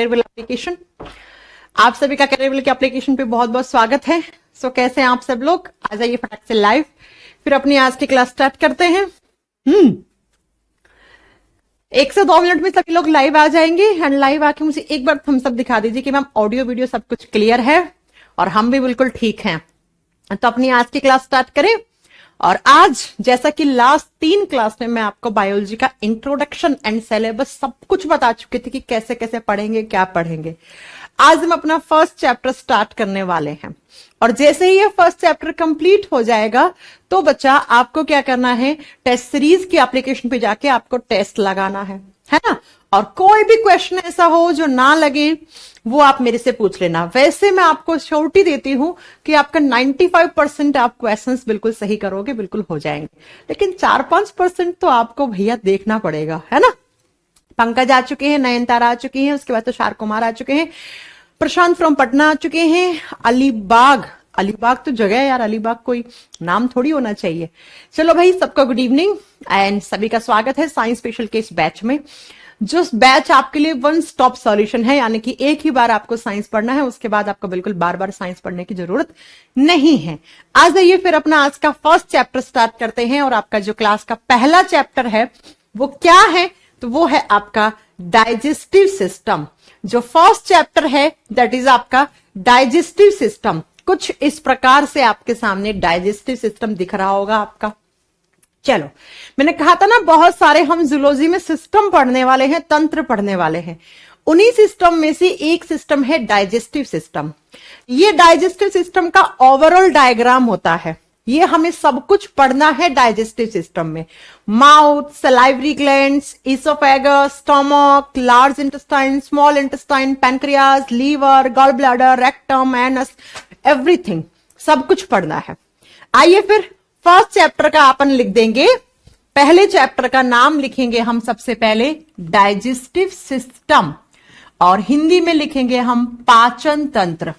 कैरियरबिल application. आप सभी का कैरियरबिल के एप्लीकेशन पे बहुत बहुत स्वागत है। सो कैसे हैं आप सब लोग? आ जाइए फटाक से लाइव, फिर अपनी आज की क्लास स्टार्ट करते हैं। 1 से 2 मिनट में सभी लोग लाइव आ जाएंगे एंड लाइव आके मुझे एक बार थम्स अप दिखा दीजिए कि मैम ऑडियो वीडियो सब कुछ क्लियर है और हम भी बिल्कुल ठीक हैं। तो अपनी आज की क्लास स्टार्ट करें। और आज जैसा कि लास्ट 3 क्लास में मैं आपको बायोलॉजी का इंट्रोडक्शन एंड सिलेबस सब कुछ बता चुकी थी कि कैसे कैसे पढ़ेंगे, क्या पढ़ेंगे। आज हम अपना फर्स्ट चैप्टर स्टार्ट करने वाले हैं और जैसे ही ये फर्स्ट चैप्टर कंप्लीट हो जाएगा तो बच्चा आपको क्या करना है, टेस्ट सीरीज की एप्लीकेशन पे जाके आपको टेस्ट लगाना है ना। और कोई भी क्वेश्चन ऐसा हो जो ना लगे वो आप मेरे से पूछ लेना। वैसे मैं आपको श्योरिटी देती हूं कि आपका 95% आप क्वेश्चंस बिल्कुल सही करोगे, बिल्कुल हो जाएंगे, लेकिन 4-5% तो आपको भैया देखना पड़ेगा, है ना। पंकज आ चुके हैं, नयनतारा आ चुकी हैं, उसके बाद तुषार कुमार आ चुके हैं, प्रशांत फ्रॉम पटना आ चुके हैं, अलीबाग तो जगह है यार, अलीबाग कोई नाम थोड़ी होना चाहिए। चलो भाई, सबका गुड इवनिंग एंड सभी का स्वागत है साइंस स्पेशल के इस बैच में। जो बैच आपके लिए वन स्टॉप सॉल्यूशन है, यानी कि एक ही बार आपको साइंस पढ़ना है, उसके बाद आपको बिल्कुल बार बार साइंस पढ़ने की जरूरत नहीं है। आज आइए फिर अपना आज का फर्स्ट चैप्टर स्टार्ट करते हैं। और आपका जो क्लास का पहला चैप्टर है वो क्या है, तो वो है आपका डाइजेस्टिव सिस्टम। जो फर्स्ट चैप्टर है दैट इज आपका डाइजेस्टिव सिस्टम। कुछ इस प्रकार से आपके सामने डाइजेस्टिव सिस्टम दिख रहा होगा आपका। चलो, मैंने कहा था ना बहुत सारे हम जूलॉजी में सिस्टम पढ़ने वाले हैं, तंत्र पढ़ने वाले हैं। उन्हीं सिस्टम में से एक सिस्टम है डाइजेस्टिव सिस्टम। ये डाइजेस्टिव सिस्टम का ओवरऑल डायग्राम होता है। ये हमें सब कुछ पढ़ना है डाइजेस्टिव सिस्टम में। Mouth, salivary glands, oesophagus, stomach, large intestine, small intestine, pancreas, liver, gall bladder, rectum, anus, everything सब कुछ पढ़ना है। आइए फिर फर्स्ट चैप्टर का अपन लिख देंगे। पहले चैप्टर का नाम लिखेंगे हम सबसे पहले डाइजेस्टिव सिस्टम और हिंदी में लिखेंगे हम पाचन तंत्र।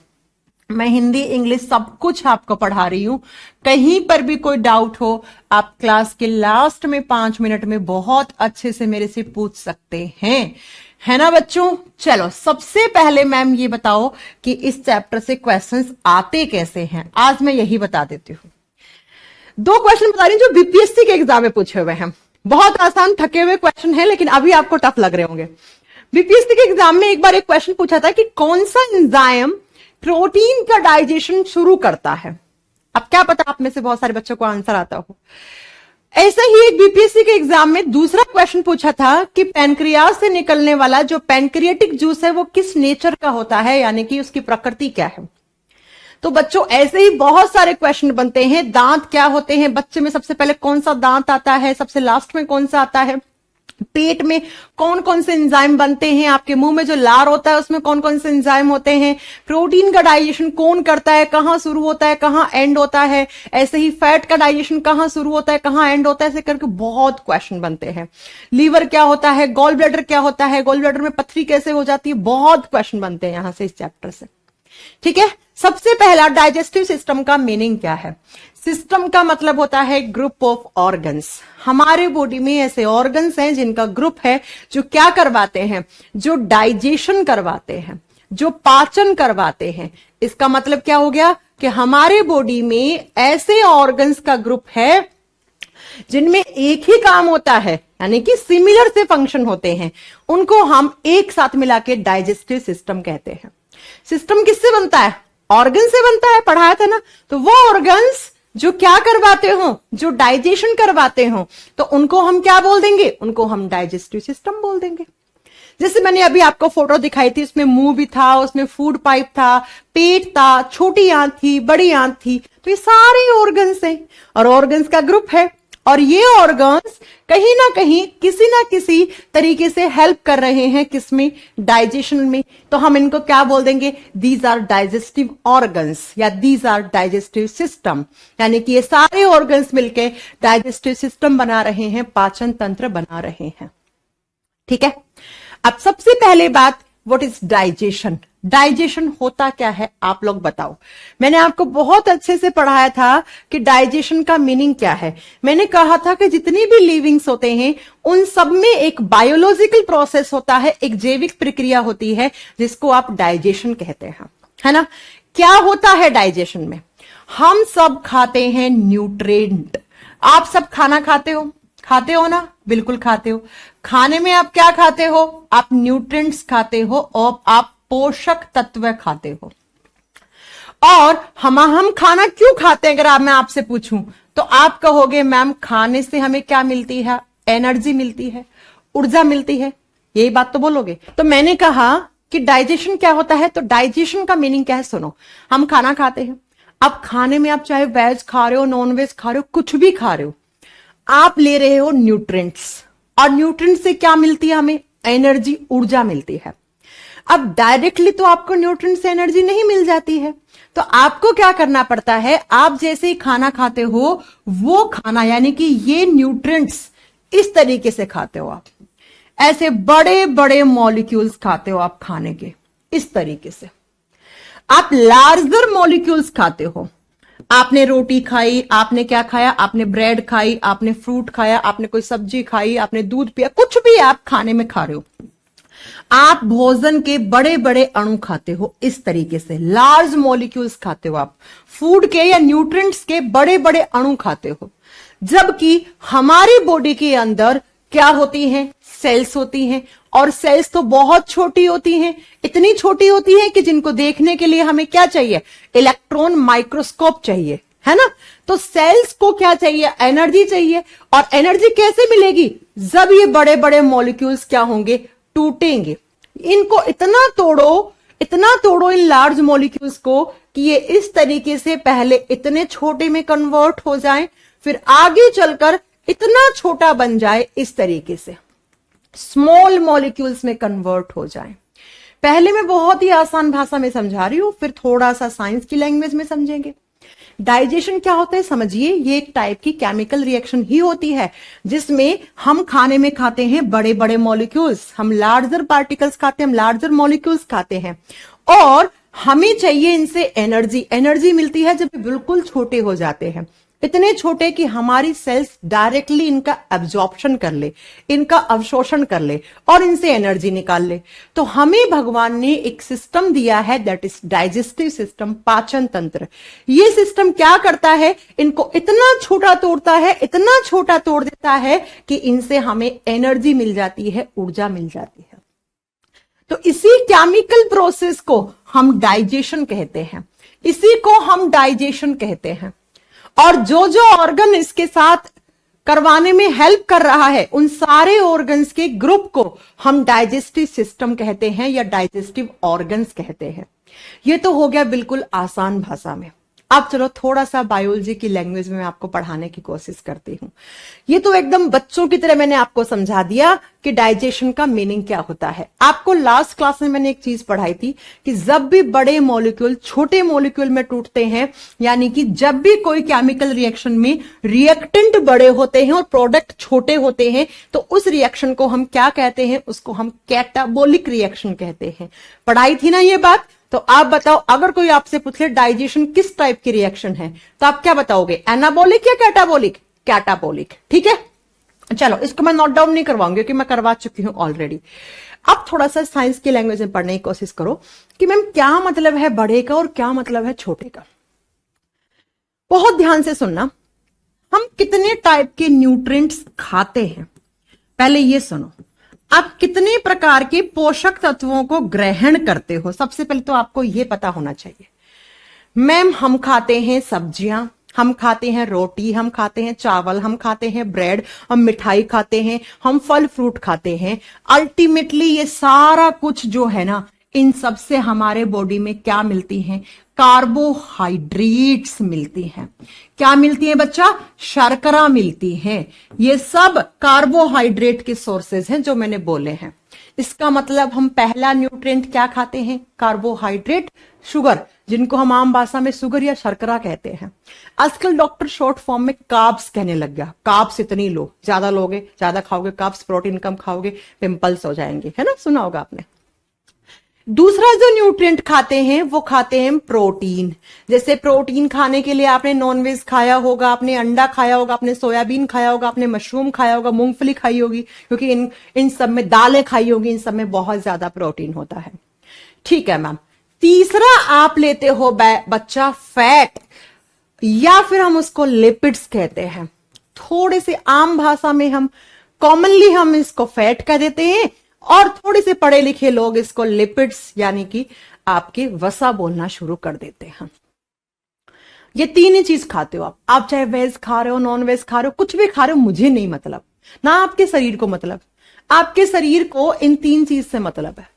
मैं हिंदी इंग्लिश सब कुछ आपको पढ़ा रही हूं। कहीं पर भी कोई डाउट हो आप क्लास के लास्ट में 5 मिनट में बहुत अच्छे से मेरे से पूछ सकते हैं, है ना बच्चों। चलो, सबसे पहले मैम ये बताओ कि इस चैप्टर से क्वेश्चंस आते कैसे हैं। आज मैं यही बता देती हूं। 2 क्वेश्चन बता रही हूं जो बीपीएससी के एग्जाम में पूछे हुए हैं। बहुत आसान थके हुए क्वेश्चन है, लेकिन अभी आपको टफ लग रहे होंगे। बीपीएससी के एग्जाम में एक बार एक क्वेश्चन पूछा था कि कौन सा एंजाइम प्रोटीन का डाइजेशन शुरू करता है। अब क्या पता आप में से बहुत सारे बच्चों को आंसर आता हो। ऐसा ही एक बीपीएससी के एग्जाम में दूसरा क्वेश्चन पूछा था कि पैनक्रियाज से निकलने वाला जो पैनक्रियाटिक जूस है वो किस नेचर का होता है, यानी कि उसकी प्रकृति क्या है। तो बच्चों ऐसे ही बहुत सारे क्वेश्चन बनते हैं। दांत क्या होते हैं, बच्चे में सबसे पहले कौन सा दांत आता है, सबसे लास्ट में कौन सा आता है, पेट में कौन कौन से एंजाइम बनते हैं, आपके मुंह में जो लार होता है उसमें कौन कौन से एंजाइम होते हैं, प्रोटीन का डाइजेशन कौन करता है, कहां शुरू होता है कहां एंड होता है, ऐसे ही फैट का डाइजेशन कहां शुरू होता है कहां एंड होता है, ऐसे करके बहुत क्वेश्चन बनते हैं। लीवर क्या होता है, गॉल ब्लैडर क्या होता है, गॉल ब्लैडर में पथरी कैसे हो जाती है, बहुत क्वेश्चन बनते हैं यहां से इस चैप्टर से। ठीक है, सबसे पहला डाइजेस्टिव सिस्टम का मीनिंग क्या है। सिस्टम का मतलब होता है ग्रुप ऑफ ऑर्गन्स। हमारे बॉडी में ऐसे ऑर्गन्स हैं जिनका ग्रुप है जो क्या करवाते हैं, जो डाइजेशन करवाते हैं, जो पाचन करवाते हैं। इसका मतलब क्या हो गया कि हमारे बॉडी में ऐसे ऑर्गन्स का ग्रुप है जिनमें एक ही काम होता है, यानी कि सिमिलर से फंक्शन होते हैं। उनको हम एक साथ मिला के डाइजेस्टिव सिस्टम कहते हैं। सिस्टम किससे बनता है, ऑर्गन से बनता है, पढ़ाया था ना। तो वो ऑर्गन्स जो क्या करवाते हो, जो डाइजेशन करवाते हो, तो उनको हम क्या बोल देंगे, उनको हम डाइजेस्टिव सिस्टम बोल देंगे। जैसे मैंने अभी आपको फोटो दिखाई थी, उसमें मुंह भी था, उसमें फूड पाइप था, पेट था, छोटी आंत थी, बड़ी आंत थी, तो ये सारे ऑर्गन्स हैं और ऑर्गन्स का ग्रुप है। और ये ऑर्गन्स कहीं ना कहीं किसी ना किसी तरीके से हेल्प कर रहे हैं, किसमें, डाइजेशन में। तो हम इनको क्या बोल देंगे, दीज आर डाइजेस्टिव ऑर्गन्स या दीज आर डाइजेस्टिव सिस्टम, यानी कि ये सारे ऑर्गन्स मिलके डाइजेस्टिव सिस्टम बना रहे हैं, पाचन तंत्र बना रहे हैं। ठीक है, अब सबसे पहले बात व्हाट इज डाइजेशन? डाइजेशन होता क्या है आप लोग बताओ। मैंने आपको बहुत अच्छे से पढ़ाया था कि डाइजेशन का मीनिंग क्या है। मैंने कहा था कि जितनी भी लिविंग्स होते हैं उन सब में एक बायोलॉजिकल प्रोसेस होता है, एक जैविक प्रक्रिया होती है जिसको आप डाइजेशन कहते हैं, है ना। क्या होता है डाइजेशन में? हम सब खाते हैं न्यूट्रिएंट। आप सब खाना खाते हो ना? बिल्कुल खाते हो। खाने में आप क्या खाते हो? आप न्यूट्रिएंट्स खाते हो और आप पोषक तत्व खाते हो। और हम खाना क्यों खाते हैं अगर मैं आपसे पूछूं तो आप कहोगे मैम खाने से हमें क्या मिलती है? एनर्जी मिलती है, ऊर्जा मिलती है, यही बात तो बोलोगे। तो मैंने कहा कि डाइजेशन क्या होता है, तो डाइजेशन का मीनिंग क्या है सुनो। हम खाना खाते हैं, अब खाने में आप चाहे वेज खा रहे हो, नॉन वेज खा रहे हो, कुछ भी खा रहे हो, आप ले रहे हो न्यूट्रिएंट्स। और न्यूट्रिएंट्स से क्या मिलती है हमें? एनर्जी, ऊर्जा मिलती है। अब डायरेक्टली तो आपको न्यूट्रिएंट्स से एनर्जी नहीं मिल जाती है, तो आपको क्या करना पड़ता है? आप जैसे ही खाना खाते हो वो खाना यानी कि ये न्यूट्रिएंट्स इस तरीके से खाते हो आप, ऐसे बड़े बड़े मॉलिक्यूल्स खाते हो आप खाने के, इस तरीके से आप लार्जर मॉलिक्यूल्स खाते हो। आपने रोटी खाई, आपने क्या खाया? आपने ब्रेड खाई, आपने फ्रूट खाया, आपने कोई सब्जी खाई, आपने दूध पिया, कुछ भी आप खाने में खा रहे हो, आप भोजन के बड़े बड़े अणु खाते हो, इस तरीके से लार्ज मॉलिक्यूल्स खाते हो आप, फूड के या न्यूट्रिएंट्स के बड़े बड़े अणु खाते हो। जबकि हमारी बॉडी के अंदर क्या होती हैं? सेल्स होती हैं, और सेल्स तो बहुत छोटी होती हैं, इतनी छोटी होती हैं कि जिनको देखने के लिए हमें क्या चाहिए? इलेक्ट्रॉन माइक्रोस्कोप चाहिए, है ना। तो सेल्स को क्या चाहिए? एनर्जी चाहिए। और एनर्जी कैसे मिलेगी? जब ये बड़े बड़े मॉलिक्यूल्स क्या होंगे? टूटेंगे। इनको इतना तोड़ो इन लार्ज मॉलिक्यूल्स को कि ये इस तरीके से पहले इतने छोटे में कन्वर्ट हो जाएं, फिर आगे चलकर इतना छोटा बन जाए, इस तरीके से स्मॉल मॉलिक्यूल्स में कन्वर्ट हो जाए। पहले मैं बहुत ही आसान भाषा में समझा रही हूं, फिर थोड़ा सा साइंस की लैंग्वेज में समझेंगे। डाइजेशन क्या होता है समझिए। ये एक टाइप की केमिकल रिएक्शन ही होती है जिसमें हम खाने में खाते हैं बड़े बड़े मॉलिक्यूल्स, हम लार्जर पार्टिकल्स खाते हैं, हम लार्जर मॉलिक्यूल्स खाते हैं, और हमें चाहिए इनसे एनर्जी। एनर्जी मिलती है जब बिल्कुल छोटे हो जाते हैं, इतने छोटे कि हमारी सेल्स डायरेक्टली इनका एब्जॉर्प्शन कर ले, इनका अवशोषण कर ले और इनसे एनर्जी निकाल ले। तो हमें भगवान ने एक सिस्टम दिया है, दैट इज डाइजेस्टिव सिस्टम, पाचन तंत्र। ये सिस्टम क्या करता है? इनको इतना छोटा तोड़ता है, इतना छोटा तोड़ देता है कि इनसे हमें एनर्जी मिल जाती है, ऊर्जा मिल जाती है। तो इसी केमिकल प्रोसेस को हम डाइजेशन कहते हैं, इसी को हम डाइजेशन कहते हैं। और जो जो ऑर्गन इसके साथ करवाने में हेल्प कर रहा है, उन सारे ऑर्गन्स के ग्रुप को हम डाइजेस्टिव सिस्टम कहते हैं या डाइजेस्टिव ऑर्गन्स कहते हैं। ये तो हो गया बिल्कुल आसान भाषा में। अब चलो थोड़ा सा बायोलॉजी की लैंग्वेज में आपको पढ़ाने की कोशिश करती हूं। ये तो एकदम बच्चों की तरह मैंने आपको समझा दिया कि डाइजेशन का मीनिंग क्या होता है। आपको लास्ट क्लास में मैंने एक चीज पढ़ाई थी कि जब भी बड़े मॉलिक्यूल छोटे मॉलिक्यूल में टूटते हैं, यानी कि जब भी कोई केमिकल रिएक्शन में रिएक्टेंट बड़े होते हैं और प्रोडक्ट छोटे होते हैं, तो उस रिएक्शन को हम क्या कहते हैं? उसको हम कैटाबोलिक रिएक्शन कहते हैं। पढ़ाई थी ना ये बात। तो आप बताओ, अगर कोई आपसे पूछे डाइजेशन किस टाइप की रिएक्शन है, तो आप क्या बताओगे? एनाबोलिक या कैटाबोलिक? कैटाबोलिक, ठीक है। चलो इसको मैं नोट डाउन नहीं करवाऊंगी क्योंकि मैं करवा चुकी हूं ऑलरेडी। अब थोड़ा सा साइंस की लैंग्वेज में पढ़ने की कोशिश करो कि मैम क्या मतलब है बड़े का और क्या मतलब है छोटे का। बहुत ध्यान से सुनना। हम कितने टाइप के न्यूट्रिएंट्स खाते हैं, पहले ये सुनो। आप कितने प्रकार के पोषक तत्वों को ग्रहण करते हो, सबसे पहले तो आपको यह पता होना चाहिए। मैम हम खाते हैं सब्जियां, हम खाते हैं रोटी, हम खाते हैं चावल, हम खाते हैं ब्रेड, हम मिठाई खाते हैं, हम फल फ्रूट खाते हैं। अल्टीमेटली ये सारा कुछ जो है ना, इन सब से हमारे बॉडी में क्या मिलती हैं? कार्बोहाइड्रेट्स मिलती हैं। क्या मिलती है बच्चा? शर्करा मिलती है। ये सब कार्बोहाइड्रेट के सोर्सेज हैं जो मैंने बोले हैं। इसका मतलब हम पहला न्यूट्रिएंट क्या खाते हैं? कार्बोहाइड्रेट, शुगर, जिनको हम आम भाषा में शुगर या शर्करा कहते हैं। आजकल डॉक्टर शॉर्ट फॉर्म में कार्ब्स कहने लग गया। कार्ब्स इतनी लो, ज्यादा लोगे, ज्यादा खाओगे कार्ब्स, प्रोटीन कम खाओगे, पिंपल्स हो जाएंगे, है ना, सुना होगा आपने। दूसरा जो न्यूट्रिएंट खाते हैं वो खाते हैं प्रोटीन। जैसे प्रोटीन खाने के लिए आपने नॉनवेज खाया होगा, आपने अंडा खाया होगा, आपने सोयाबीन खाया होगा, आपने मशरूम खाया होगा, मूंगफली खाई होगी, क्योंकि इन सब में दालें खाई होगी, इन सब में बहुत ज्यादा प्रोटीन होता है। ठीक है मैम। तीसरा आप लेते हो बच्चा फैट, या फिर हम उसको लिपिड्स कहते हैं। थोड़े से आम भाषा में हम कॉमनली हम इसको फैट कह देते हैं, और थोड़े से पढ़े लिखे लोग इसको लिपिड्स यानी कि आपके वसा बोलना शुरू कर देते हैं। ये तीन ही चीज खाते हो आप चाहे वेज खा रहे हो, नॉन वेज खा रहे हो, कुछ भी खा रहे हो, मुझे नहीं मतलब, ना आपके शरीर को मतलब। आपके शरीर को इन तीन चीज से मतलब है।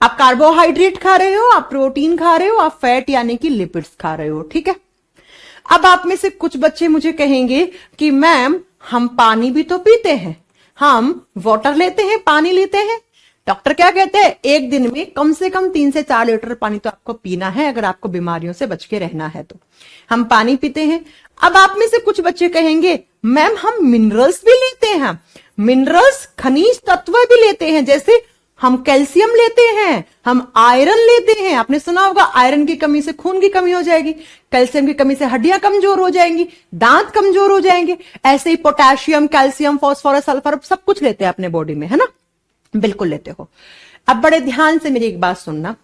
आप कार्बोहाइड्रेट खा रहे हो, आप प्रोटीन खा रहे हो, आप फैट यानी कि लिपिड्स खा रहे हो। ठीक है। अब आप में से कुछ बच्चे मुझे कहेंगे कि मैम हम पानी भी तो पीते हैं, हम वाटर लेते हैं, पानी लेते हैं। डॉक्टर क्या कहते हैं, एक दिन में कम से कम 3 से 4 लीटर पानी तो आपको पीना है अगर आपको बीमारियों से बच के रहना है। तो हम पानी पीते हैं। अब आप में से कुछ बच्चे कहेंगे मैम हम मिनरल्स भी लेते हैं, मिनरल्स खनिज तत्व भी लेते हैं, जैसे हम कैल्शियम लेते हैं, हम आयरन लेते हैं। आपने सुना होगा आयरन की कमी से खून की कमी हो जाएगी, कैल्शियम की कमी से हड्डियां कमजोर हो जाएंगी, दांत कमजोर हो जाएंगे। ऐसे ही पोटेशियम, कैल्शियम, फास्फोरस, सल्फर सब कुछ लेते हैं अपने बॉडी में, है ना? बिल्कुल लेते हो। अब बड़े ध्यान से मेरी एक बात सुनना,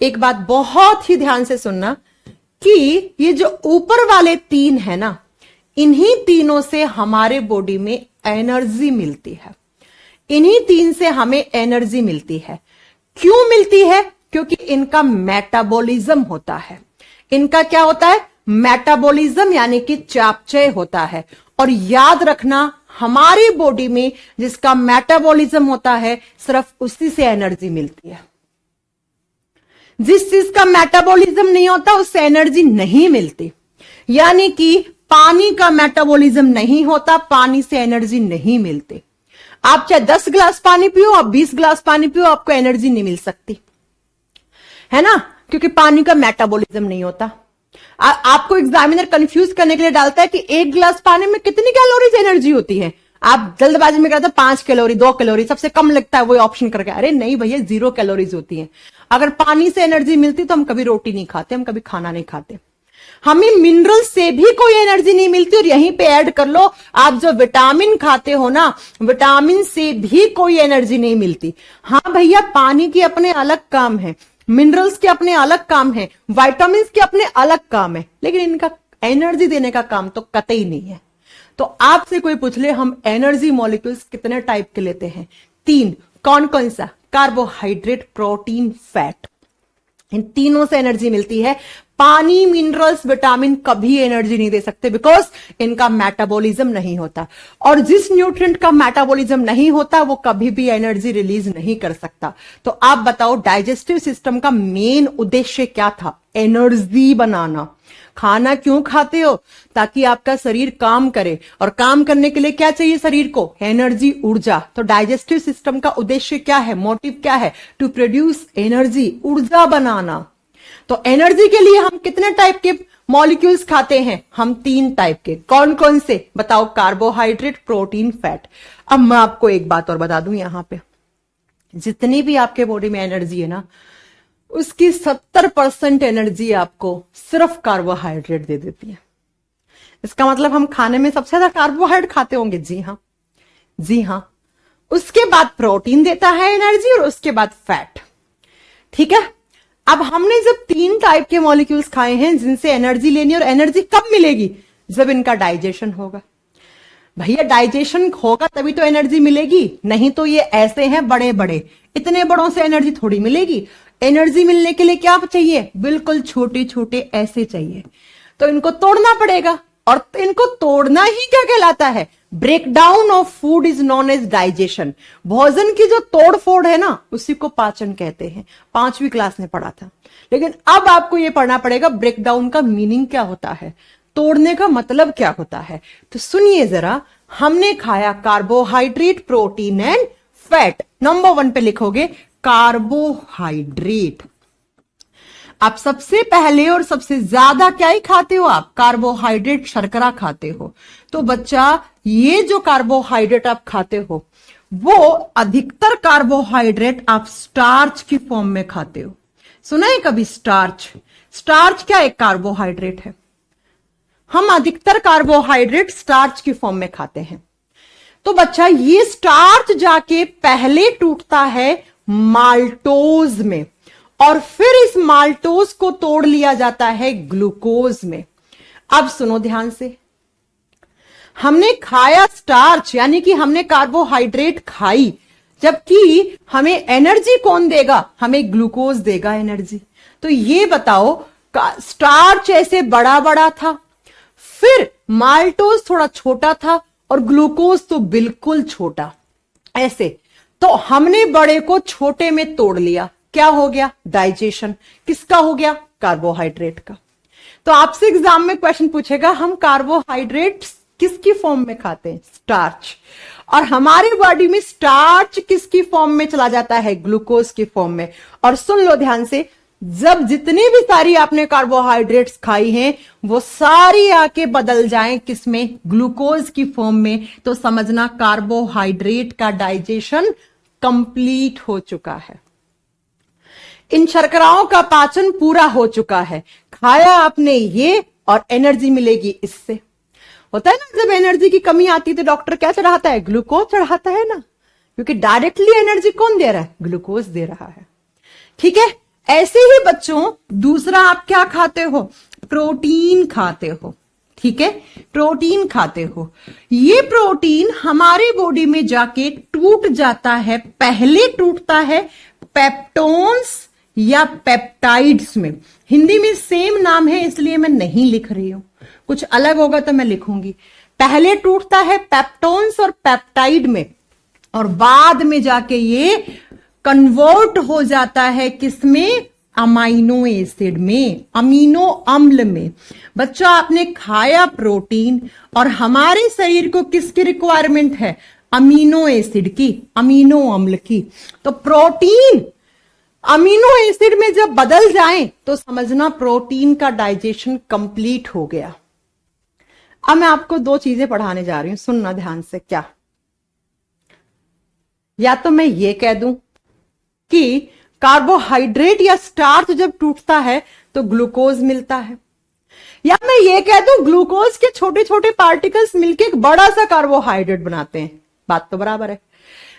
एक बात बहुत ही ध्यान से सुनना कि ये जो ऊपर वाले तीन है ना, इन्हीं तीनों से हमारे बॉडी में एनर्जी मिलती है। इन्हीं तीन से हमें एनर्जी मिलती है। क्यों मिलती है? क्योंकि इनका मेटाबॉलिज्म होता है। इनका क्या होता है? मेटाबॉलिज्म यानी कि चापचय होता है। और याद रखना, हमारी बॉडी में जिसका मेटाबॉलिज्म होता है सिर्फ उसी से एनर्जी मिलती है। जिस चीज का मेटाबॉलिज्म नहीं होता उससे एनर्जी नहीं मिलती। यानी कि पानी का मेटाबॉलिज्म नहीं होता, पानी से एनर्जी नहीं मिलती। आप चाहे 10 गिलास पानी पियो, आप 20 गिलास पानी पियो, आपको एनर्जी नहीं मिल सकती, है ना? क्योंकि पानी का मेटाबॉलिज्म नहीं होता। आपको एग्जामिनर कंफ्यूज करने के लिए डालता है कि 1 गिलास पानी में कितनी कैलोरीज एनर्जी होती है। आप जल्दबाजी में कहते हैं 5 कैलोरी, 2 कैलोरी, सबसे कम लगता है वो ऑप्शन करके। अरे नहीं भैया, 0 कैलोरीज होती है। अगर पानी से एनर्जी मिलती तो हम कभी रोटी नहीं खाते, हम कभी खाना नहीं खाते। हमें मिनरल से भी कोई एनर्जी नहीं मिलती। और यहीं पे ऐड कर लो, आप जो विटामिन खाते हो ना, विटामिन से भी कोई एनर्जी नहीं मिलती। हाँ भैया, पानी के अपने अलग काम है, मिनरल्स के अपने अलग काम है, विटामिन के अपने अलग काम है, लेकिन इनका एनर्जी देने का काम तो कतई नहीं है। तो आपसे कोई पूछ ले हम एनर्जी मॉलिक्यूल्स कितने टाइप के लेते हैं? 3। कौन कौन सा? Carbohydrate, protein, fat. इन तीनों से एनर्जी मिलती है। पानी, मिनरल्स, विटामिन कभी एनर्जी नहीं दे सकते, बिकॉज इनका मेटाबॉलिज्म नहीं होता। और जिस न्यूट्रिएंट का मेटाबॉलिज्म नहीं होता वो कभी भी एनर्जी रिलीज नहीं कर सकता। तो आप बताओ, डाइजेस्टिव सिस्टम का मेन उद्देश्य क्या था? एनर्जी बनाना। खाना क्यों खाते हो? ताकि आपका शरीर काम करे, और काम करने के लिए क्या चाहिए शरीर को? एनर्जी, ऊर्जा। तो डाइजेस्टिव सिस्टम का उद्देश्य क्या है, मोटिव क्या है? टू प्रोड्यूस एनर्जी, ऊर्जा बनाना। तो एनर्जी के लिए हम कितने टाइप के मॉलिक्यूल्स खाते हैं? हम 3 टाइप के। कौन कौन से बताओ? Carbohydrate, protein, fat. अब मैं आपको एक बात और बता दूं, यहां पे जितनी भी आपके बॉडी में एनर्जी है ना, उसकी 70% एनर्जी आपको सिर्फ कार्बोहाइड्रेट दे देती है। इसका मतलब हम खाने में सबसे ज्यादा कार्बोहाइड्रेट खाते होंगे। जी हाँ, जी हाँ। उसके बाद प्रोटीन देता है एनर्जी, और उसके बाद फैट। ठीक है। अब हमने जब 3 टाइप के मॉलिक्यूल्स खाए हैं जिनसे एनर्जी लेनी, और एनर्जी कब मिलेगी? जब इनका डाइजेशन होगा। भैया डाइजेशन होगा तभी तो एनर्जी मिलेगी, नहीं तो ये ऐसे हैं बड़े बड़े, इतने बड़ों से एनर्जी थोड़ी मिलेगी। एनर्जी मिलने के लिए क्या चाहिए? बिल्कुल छोटे छोटे ऐसे चाहिए। तो इनको तोड़ना पड़ेगा, और इनको तोड़ना ही क्या कहलाता है? Breakdown of food is known as digestion. भोजन की जो तोड़ फोड़ है ना, उसी को पाचन कहते हैं। 5वीं क्लास में पढ़ा था। लेकिन अब आपको यह पढ़ना पड़ेगा ब्रेकडाउन का मीनिंग क्या होता है, तोड़ने का मतलब क्या होता है। तो सुनिए जरा, हमने खाया carbohydrate, protein and fat. Number 1 पे लिखोगे कार्बोहाइड्रेट। आप सबसे पहले और सबसे ज्यादा क्या ही खाते हो? आप कार्बोहाइड्रेट, शर्करा खाते हो। तो बच्चा, ये जो कार्बोहाइड्रेट आप खाते हो वो अधिकतर कार्बोहाइड्रेट आप स्टार्च की फॉर्म में खाते हो। सुना है कभी स्टार्च? स्टार्च क्या एक कार्बोहाइड्रेट है। हम अधिकतर कार्बोहाइड्रेट स्टार्च की फॉर्म में खाते हैं। तो बच्चा ये स्टार्च जाके पहले टूटता है माल्टोज में, और फिर इस माल्टोज को तोड़ लिया जाता है ग्लूकोज में। अब सुनो ध्यान से, हमने खाया स्टार्च यानी कि हमने कार्बोहाइड्रेट खाई, जबकि हमें एनर्जी कौन देगा? हमें ग्लूकोज देगा एनर्जी। तो ये बताओ, स्टार्च ऐसे बड़ा बड़ा था, फिर माल्टोज थोड़ा छोटा था, और ग्लूकोज तो बिल्कुल छोटा ऐसे। तो हमने बड़े को छोटे में तोड़ लिया, क्या हो गया? डाइजेशन। किसका हो गया? कार्बोहाइड्रेट का। तो आपसे एग्जाम में क्वेश्चन पूछेगा हम कार्बोहाइड्रेट किसकी फॉर्म में खाते हैं? स्टार्च। और हमारी बॉडी में स्टार्च किसकी फॉर्म में चला जाता है? ग्लूकोज की फॉर्म में। और सुन लो ध्यान से, जब जितनी भी सारी आपने कार्बोहाइड्रेट्स खाई हैं वो सारी आके बदल जाएं किसमें? ग्लूकोज की फॉर्म में, तो समझना कार्बोहाइड्रेट का डाइजेशन कंप्लीट हो चुका है। इन शर्कराओं का पाचन पूरा हो चुका है। खाया आपने ये और एनर्जी मिलेगी इससे। होता है ना, जब एनर्जी की कमी आती है तो डॉक्टर क्या चढ़ाता है? ग्लूकोज चढ़ाता है ना, क्योंकि डायरेक्टली एनर्जी कौन दे रहा है? ग्लूकोज दे रहा है। ठीक है, ऐसे ही बच्चों दूसरा आप क्या खाते हो? प्रोटीन खाते हो। ठीक है, प्रोटीन खाते हो। ये प्रोटीन हमारे बॉडी में जाके टूट जाता है, पहले टूटता है पेप्टोन्स या पेप्टाइड्स में। हिंदी में सेम नाम है इसलिए मैं नहीं लिख रही हूं, कुछ अलग होगा तो मैं लिखूंगी। पहले टूटता है पेप्टोन्स और पेप्टाइड में, और बाद में जाके ये कन्वर्ट हो जाता है किसमें? अमाइनो एसिड में, अमीनो अम्ल में। बच्चा आपने खाया प्रोटीन, और हमारे शरीर को किसकी रिक्वायरमेंट है? अमीनो एसिड की, अमीनो अम्ल की। तो प्रोटीन अमीनो एसिड में जब बदल जाए तो समझना प्रोटीन का डाइजेशन कंप्लीट हो गया। अब मैं आपको दो चीजें पढ़ाने जा रही हूं, सुनना ध्यान से। क्या? या तो मैं ये कह दूं कि कार्बोहाइड्रेट या स्टार्च जब टूटता है तो ग्लूकोज मिलता है, या मैं ये कह दूं ग्लूकोज के छोटे छोटे पार्टिकल्स मिलके एक बड़ा सा कार्बोहाइड्रेट बनाते हैं। बात तो बराबर है।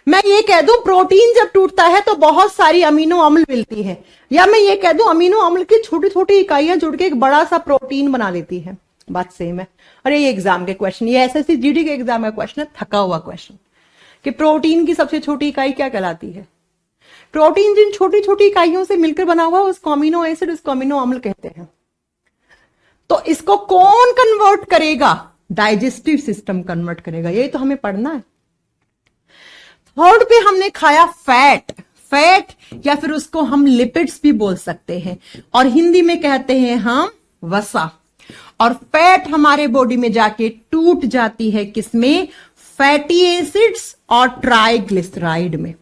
मैं ये कह दूं प्रोटीन जब टूटता है तो बहुत सारी अमीनो अम्ल मिलती है, या मैं ये कह दूं अमीनो अम्ल की छोटी छोटी इकाइयां जुड़ के एक बड़ा सा प्रोटीन बना देती है। बात सेम है। अरे ये एग्जाम के क्वेश्चन, ये एसएससी जीडी के एग्जाम का क्वेश्चन है, थका हुआ क्वेश्चन, कि प्रोटीन की सबसे छोटी इकाई क्या कहलाती है? प्रोटीन जिन छोटी छोटी इकाइयों से मिलकर बना हुआ उसको अमीनो एसिड, उसको अमीनो अम्ल कहते हैं। तो इसको कौन कन्वर्ट करेगा? डाइजेस्टिव सिस्टम कन्वर्ट करेगा। ये तो हमें पढ़ना है। थर्ड पे हमने खाया फैट। फैट या फिर उसको हम लिपिड्स भी बोल सकते हैं, और हिंदी में कहते हैं हम वसा। और फैट हमारे बॉडी में जाके टूट जाती है किसमें? फैटी एसिड्स और ट्राइग्लिसराइड में।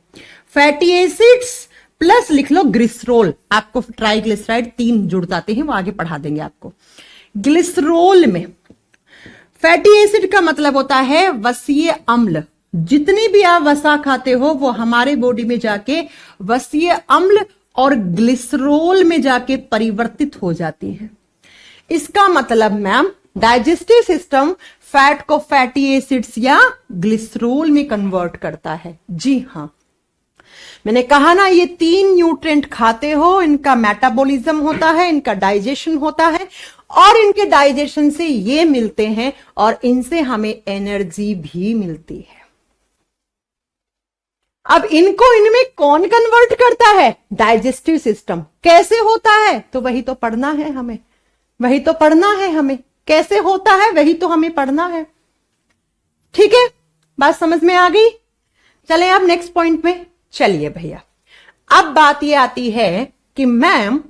फैटी एसिड्स प्लस लिख लो ग्लिसरोल, आपको ट्राइग्लिसराइड 3 जुड़ जाते हैं, वो आगे पढ़ा देंगे आपको। ग्लिसरोल में फैटी एसिड का मतलब होता है वसीय अम्ल। जितनी भी आप वसा खाते हो वो हमारे बॉडी में जाके वसीय अम्ल और ग्लिसरोल में जाके परिवर्तित हो जाती है। इसका मतलब मैम डाइजेस्टिव सिस्टम फैट को फैटी एसिड्स या ग्लिसरोल में कन्वर्ट करता है। जी हां, मैंने कहा ना, ये 3 न्यूट्रिएंट खाते हो, इनका मेटाबॉलिज्म होता है, इनका डाइजेशन होता है, और इनके डाइजेशन से ये मिलते हैं, और इनसे हमें एनर्जी भी मिलती है। अब इनको इनमें कौन कन्वर्ट करता है? Digestive system. कैसे होता है? तो वही तो पढ़ना है हमें, वही तो पढ़ना है हमें। कैसे होता है वही तो हमें पढ़ना है। ठीक है, बात समझ में आ गई? चलें अब नेक्स्ट पॉइंट में। चलिए भैया, अब बात ये आती है कि मैम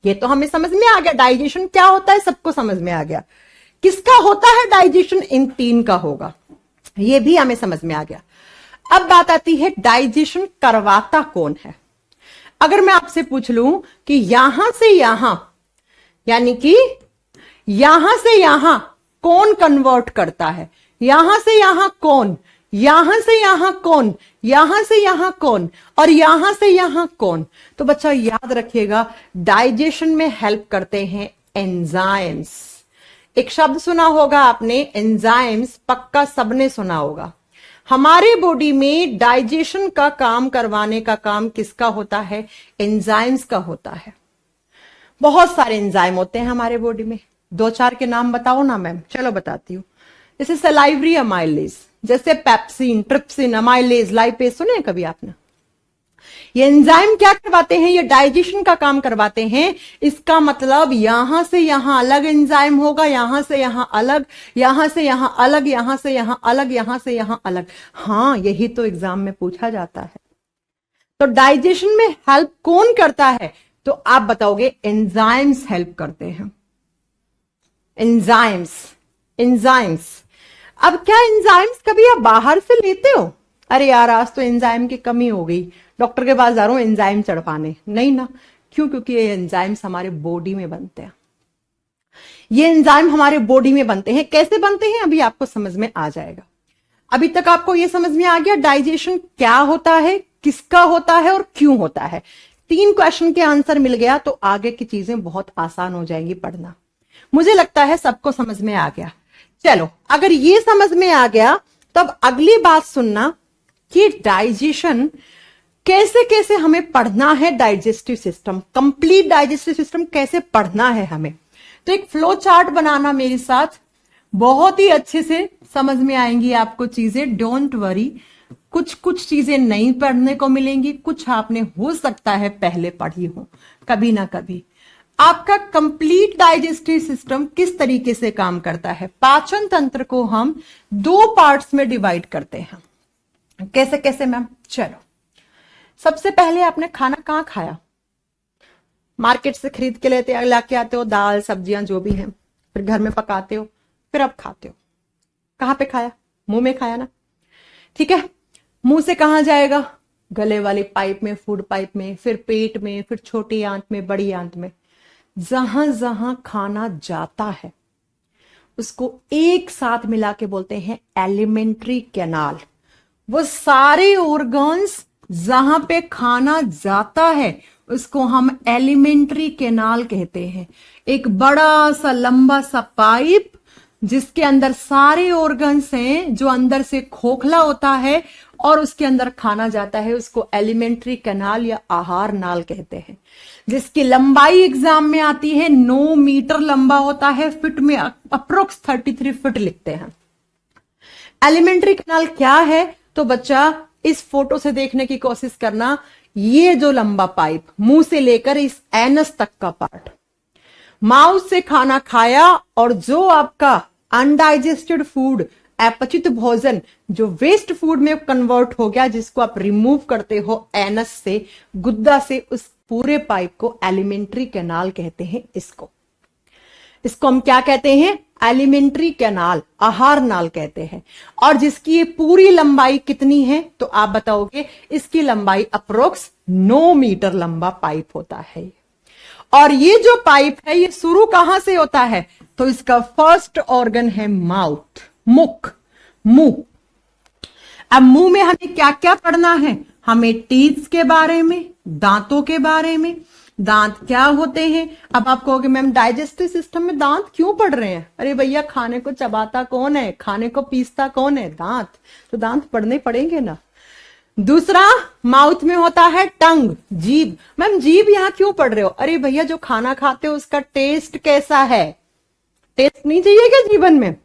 ये तो हमें समझ में आ गया, डाइजेशन क्या होता है सबको समझ में आ गया। किसका होता है डाइजेशन? इन 3 का होगा, ये भी हमें समझ में आ गया। अब बात आती है डाइजेशन करवाता कौन है। अगर मैं आपसे पूछ लूं कि यहां से यहां, यानी कि यहां से यहां कौन कन्वर्ट करता है? यहां से यहां कौन? यहां से यहां कौन, यहां से यहां कौन, और यहां से यहां कौन। तो बच्चा याद रखिएगा, डाइजेशन में हेल्प करते हैं एंजाइम्स। एक शब्द सुना होगा आपने, एंजाइम्स, पक्का सबने सुना होगा। हमारे बॉडी में डाइजेशन का काम करवाने का काम किसका होता है? एंजाइम्स का होता है। बहुत सारे एंजाइम होते हैं हमारे बॉडी में, 2-4 के नाम बताओ ना मैम। चलो बताती हूँ। जैसे सलाइवरी अमाइलेज, जैसे पेप्सिन, ट्रिप्सिन, अमाइलेज, लाइपेज, सुने कभी आपने? ये एंजाइम क्या करवाते हैं? ये डाइजेशन का काम करवाते हैं। इसका मतलब यहां से यहां अलग एंजाइम होगा, यहां से यहां अलग, यहां से यहां अलग, यहां से यहां अलग, यहां से यहां अलग। हाँ, यही तो एग्जाम में पूछा जाता है। तो डाइजेशन में हेल्प कौन करता है? तो आप बताओगे एंजाइम्स हेल्प करते हैं। Enzymes, enzymes. अब क्या एंजाइम्स कभी आप बाहर से लेते हो? अरे यार, आज तो एंजाइम की कमी हो गई, डॉक्टर के पास जा रहा हूं एंजाइम चढ़वाने। नहीं ना, क्यों? क्योंकि ये एंजाइम्स हमारे बॉडी में बनते हैं। ये एंजाइम हमारे बॉडी में बनते हैं। कैसे बनते हैं अभी आपको समझ में आ जाएगा। अभी तक आपको ये समझ में आ गया डाइजेशन क्या होता है, किसका होता है और क्यों होता है। 3 क्वेश्चन के आंसर मिल गया तो आगे की चीजें बहुत आसान हो जाएंगी पढ़ना। मुझे लगता है सबको समझ में आ गया। चलो, अगर ये समझ में आ गया तब अगली बात सुनना कि डाइजेशन कैसे कैसे हमें पढ़ना है। Digestive system, complete digestive system कैसे पढ़ना है हमें। तो एक फ्लो चार्ट बनाना मेरे साथ, बहुत ही अच्छे से समझ में आएंगी आपको चीजें। डोंट वरी, कुछ कुछ चीजें नहीं पढ़ने को मिलेंगी, कुछ आपने हो सकता है पहले पढ़ी हो कभी ना कभी। आपका कंप्लीट डाइजेस्टिव सिस्टम किस तरीके से काम करता है? पाचन तंत्र को हम 2 पार्ट्स में डिवाइड करते हैं। कैसे कैसे मैम? चलो, सबसे पहले आपने खाना कहां खाया? मार्केट से खरीद के लाके आते हो, दाल सब्जियां जो भी हैं, फिर घर में पकाते हो, फिर अब खाते हो। कहां पे खाया? मुंह में खाया ना। ठीक है, मुंह से कहां जाएगा? गले वाली पाइप में, फूड पाइप में, फिर पेट में, फिर छोटी आंत में, बड़ी आंत में। जहां जहां खाना जाता है उसको एक साथ मिला के बोलते हैं एलिमेंट्री कैनाल। वो सारे ऑर्गन्स जहां पे खाना जाता है उसको हम एलिमेंट्री कैनाल कहते हैं। एक बड़ा सा लंबा सा पाइप जिसके अंदर सारे ऑर्गन्स हैं, जो अंदर से खोखला होता है और उसके अंदर खाना जाता है, उसको एलिमेंट्री कैनाल या आहार नाल कहते हैं। जिसकी लंबाई एग्जाम में आती है 9 मीटर लंबा होता है, फिट में अप्रोक्स 33 फीट लिखते हैं। एलिमेंट्री कैनाल क्या है? तो बच्चा इस फोटो से देखने की कोशिश करना। ये जो लंबा पाइप मुंह से लेकर इस एनस तक का पार्ट, माउथ से खाना खाया और जो आपका अनडाइजेस्टेड फूड, अपचित भोजन, जो वेस्ट फूड में कन्वर्ट हो गया, जिसको आप रिमूव करते हो एनस से, गुद्दा से, उस पूरे पाइप को एलिमेंट्री कैनाल कहते हैं। इसको हम क्या कहते हैं? एलिमेंट्री कैनाल, आहार नाल कहते हैं। और जिसकी ये पूरी लंबाई कितनी है? तो आप बताओगे इसकी लंबाई अप्रोक्स 9 मीटर लंबा पाइप होता है। और ये जो पाइप है ये शुरू कहां से होता है? तो इसका फर्स्ट ऑर्गन है माउथ, मुख, मुंह। अब मुंह में हमें क्या क्या पढ़ना है? हमें टीथ के बारे में, दांतों के बारे में, दांत क्या होते हैं। अब आप कहोगे मैम डाइजेस्टिव सिस्टम में दांत क्यों पढ़ रहे हैं? अरे भैया, खाने को चबाता कौन है, खाने को पीसता कौन है? दांत। तो दांत पढ़ने पड़ेंगे ना। दूसरा, माउथ में होता है टंग, जीभ। मैम जीभ यहां क्यों पढ़ रहे हो? अरे भैया, जो खाना खाते हो उसका टेस्ट कैसा है? टेस्ट नहीं चाहिए क्या जीवन में?